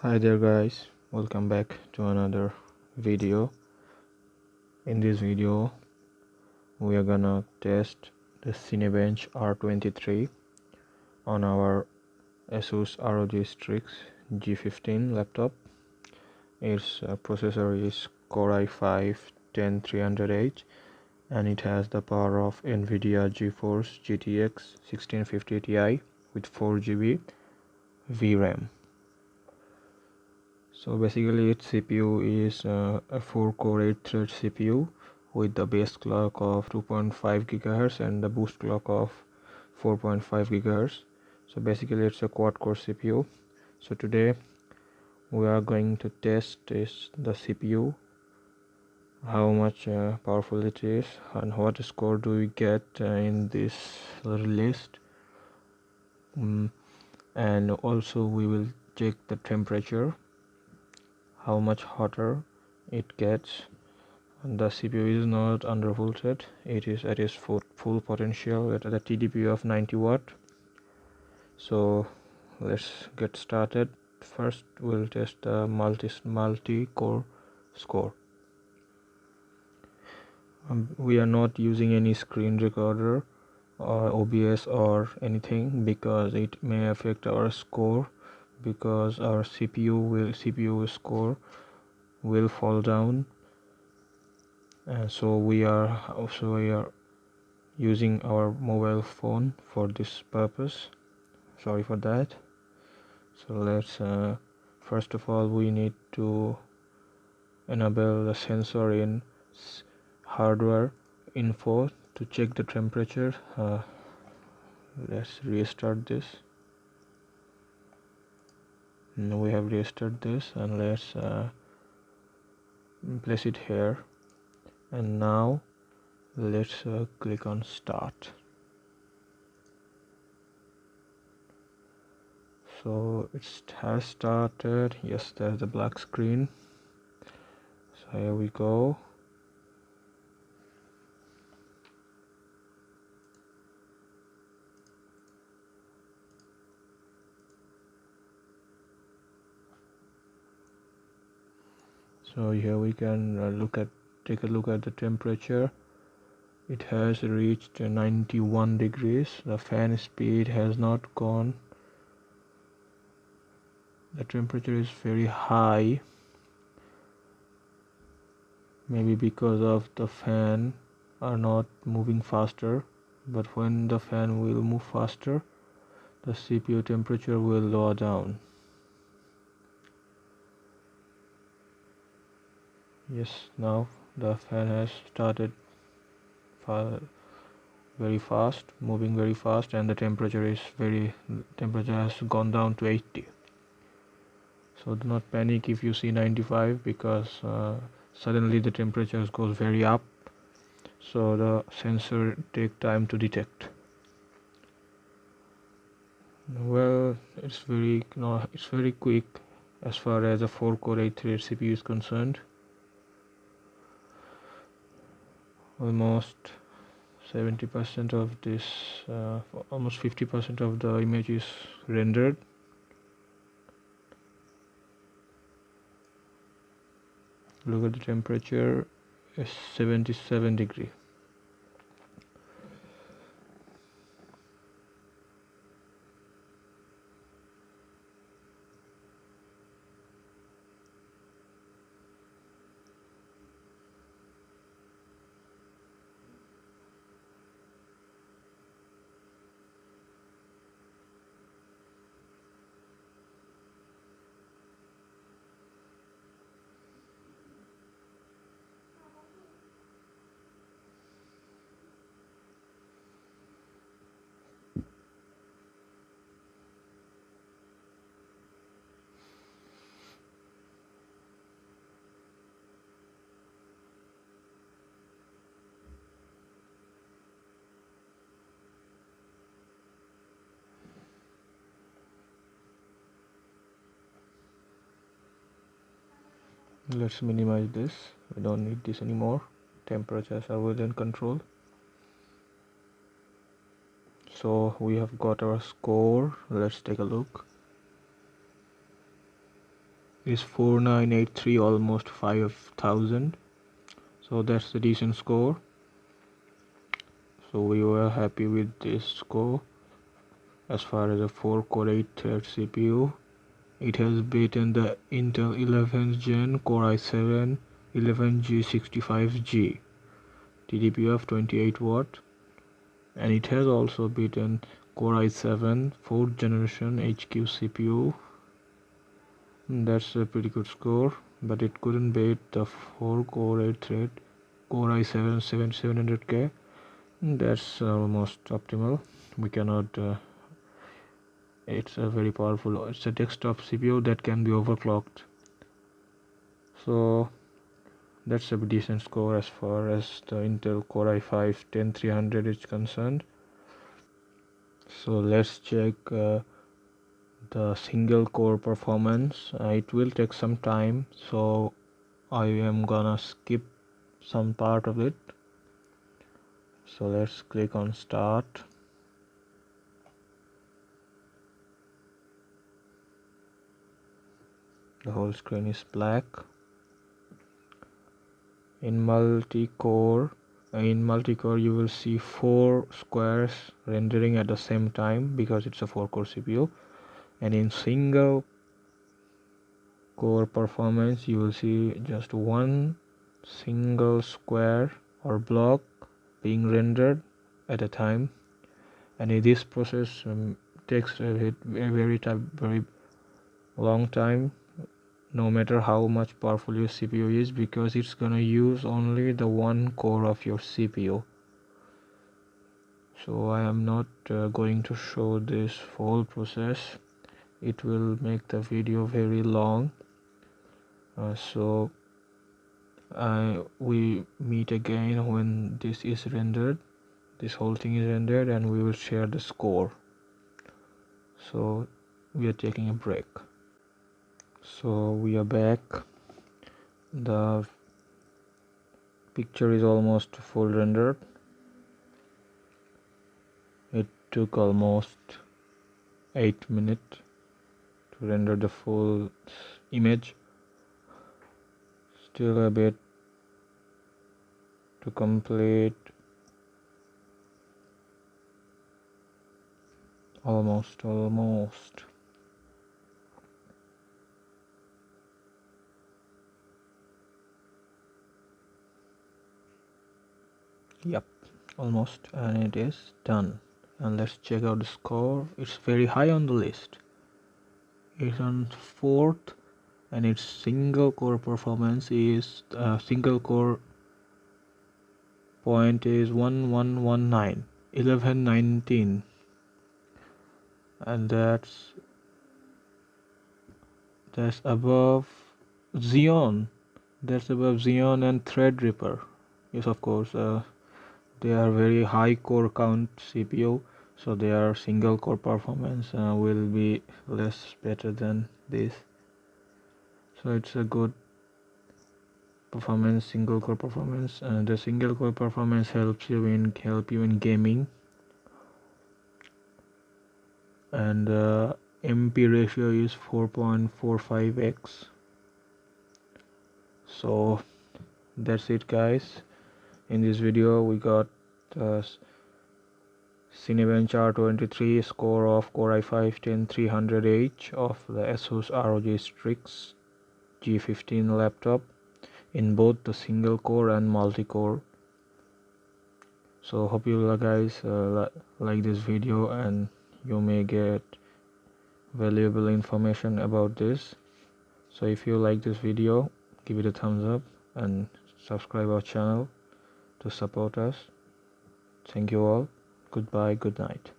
Hi there guys, welcome back to another video. In this video we are gonna test the Cinebench R23 on our ASUS ROG Strix G15 laptop. Its processor is Core i5-10300H and it has the power of NVIDIA GeForce GTX 1650 Ti with 4GB VRAM. So basically its CPU is a 4-core 8-thread CPU with the base clock of 2.5 GHz and the boost clock of 4.5 GHz. So basically it's a quad-core CPU. So today we are going to test the CPU, how much powerful it is and what score do we get in this list. And also we will check the temperature, how much hotter it gets. And the CPU is not undervolted, it is at its full potential at a TDP of 90 watt. So let's get started. First we'll test the multi-core score. We are not using any screen recorder or OBS or anything because it may affect our score, because our CPU score will fall down. And so we are using our mobile phone for this purpose. Sorry for that. So let's first of all we need to enable the sensor in hardware info to check the temperature. Let's restart this. Now we have restarted this and let's place it here. And now let's click on start. So it has started. Yes, there's the black screen. So here we go. So here we can take a look at the temperature. It has reached 91 degrees. The fan speed has not gone. The temperature is very high, maybe because of the fan are not moving faster, but when the fan will move faster, the CPU temperature will lower down. Yes, now the fan has started very fast, moving very fast, and the temperature has gone down to 80. So do not panic if you see 95, because suddenly the temperature goes very up, so the sensor take time to detect. Well, it's very quick as far as a 4-core 8-thread CPU is concerned. Almost 70% of this, almost 50% of the image is rendered. Look at the temperature, is 77 degree. Let's minimize this. We don't need this anymore. Temperatures are within control. So we have got our score. Let's take a look. is 4983, almost 5000. So that's a decent score. So we were happy with this score. As far as a 4-core 8-thread CPU, it has beaten the Intel 11th Gen Core i7 11G65G TDP of 28 watt, and it has also beaten Core i7 4th generation HQ CPU. That's a pretty good score, but it couldn't beat the 4-core 8-thread Core i7 7700K. That's almost optimal. We cannot it's a very powerful, it's a desktop CPU that can be overclocked. So that's a decent score as far as the Intel Core i5 10300 is concerned. So let's check the single core performance. It will take some time, so I am gonna skip some part of it. So let's click on start. The whole screen is black. In multicore you will see 4 squares rendering at the same time because it's a 4-core CPU, and in single core performance you will see just one single square or block being rendered at a time, and in this process takes a very long time, no matter how much powerful your CPU is, because it's gonna use only the one core of your CPU. So I am not going to show this whole process, it will make the video very long. So we meet again when this is rendered, this whole thing is rendered, and we will share the score. So we are taking a break. So we are back. The picture is almost full rendered. It took almost 8 minutes to render the full image. Still a bit to complete. Almost. Yep, almost, and it is done. And let's check out the score. It's very high on the list. It's on 4th, and its single core performance is single core point is 1119, and that's above Xeon. That's above Xeon and Threadripper. Yes, of course. They are very high core count CPU, so their single core performance will be less better than this. So it's a good performance, single core performance. The single core performance helps you in gaming, and MP ratio is 4.45x. So that's it, guys. In this video we got Cinebench R23 score of Core i5 10300H of the ASUS ROG Strix G15 laptop in both the single core and multi-core. So hope you guys like this video and you may get valuable information about this. So if you like this video, give it a thumbs up and subscribe our channel to support us. Thank you all. Goodbye, good night.